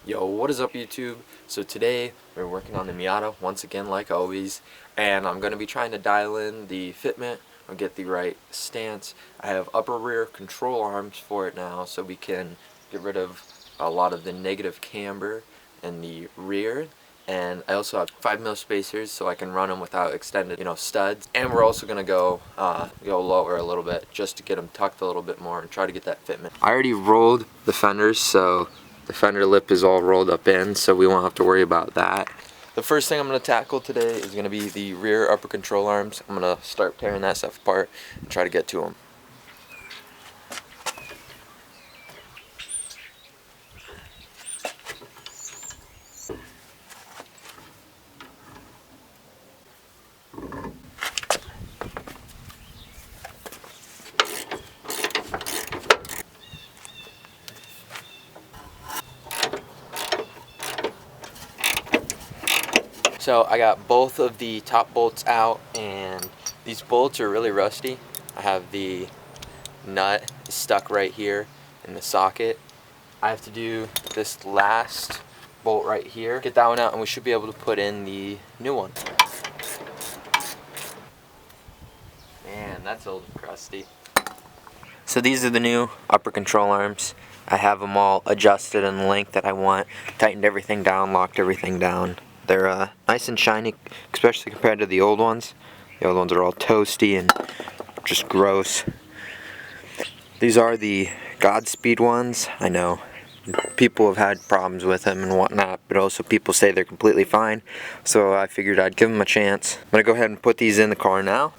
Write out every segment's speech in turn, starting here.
Yo, what is up YouTube? So today we're working on the Miata once again like always, and I'm going to be trying to dial in the fitment or get the right stance. I have upper rear control arms for it now so we can get rid of a lot of the negative camber in the rear, and I also have 5mm spacers so I can run them without extended studs, and we're also going to go lower a little bit just to get them tucked a little bit more and try to get that fitment. I already rolled the fenders, so the fender lip is all rolled up in, so we won't have to worry about that. The first thing I'm going to tackle today is going to be the rear upper control arms. I'm going to start tearing that stuff apart and try to get to them. So I got both of the top bolts out, and these bolts are really rusty. I have the nut stuck right here in the socket. I have to do this last bolt right here, get that one out, and we should be able to put in the new one. Man, that's old and crusty. So these are the new upper control arms. I have them all adjusted in the length that I want, tightened everything down, locked everything down. They're nice and shiny, especially compared to the old ones. The old ones are all toasty and just gross. These are the Godspeed ones. I know people have had problems with them and whatnot, but also people say they're completely fine. So I figured I'd give them a chance. I'm going to go ahead and put these in the car now.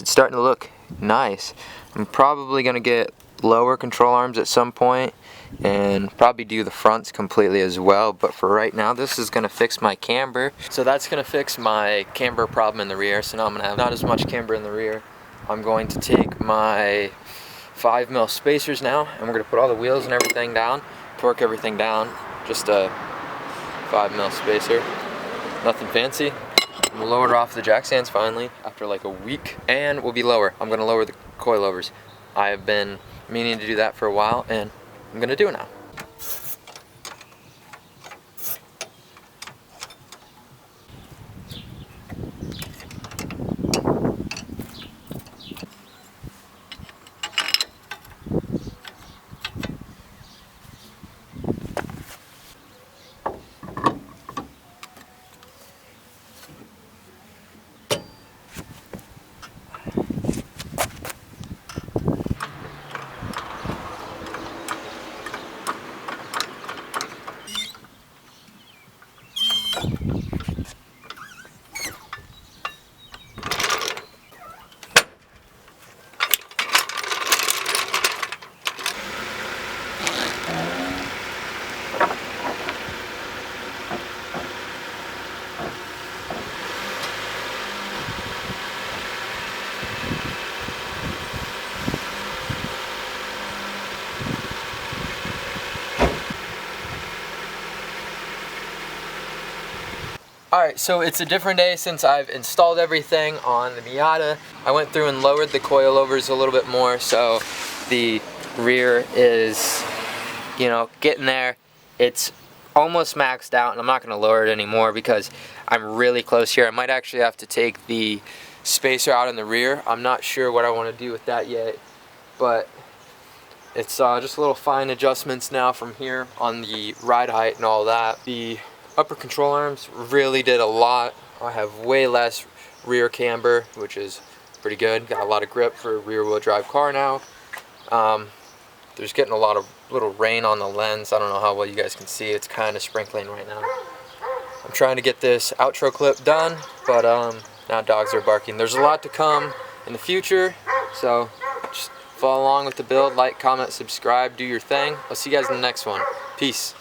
It's starting to look nice. I'm probably going to get lower control arms at some point and probably do the fronts completely as well, but for right now this is going to fix my camber. So that's going to fix my camber problem in the rear, so now I'm going to have not as much camber in the rear. I'm going to take my 5mm spacers now, and we're going to put all the wheels and everything down, torque everything down, just a 5mm spacer, nothing fancy. We'll lower it off the jack stands finally after like a week, and we'll be lower. I'm going to lower the coilovers. I have been meaning to do that for a while, and I'm going to do it now. Alright, so it's a different day since I've installed everything on the Miata. I went through and lowered the coilovers a little bit more, so the rear is, getting there. It's almost maxed out, and I'm not going to lower it anymore because I'm really close here. I might actually have to take the spacer out in the rear. I'm not sure what I want to do with that yet, but it's just little fine adjustments now from here on the ride height and all that. The upper control arms really did a lot. I have way less rear camber, which is pretty good. Got a lot of grip for a rear wheel drive car now. There's getting a lot of little rain on the lens. I don't know how well you guys can see. It's kind of sprinkling right now. I'm trying to get this outro clip done, but now dogs are barking. There's a lot to come in the future, so just follow along with the build, like, comment, subscribe, do your thing. I'll see you guys in the next one. Peace.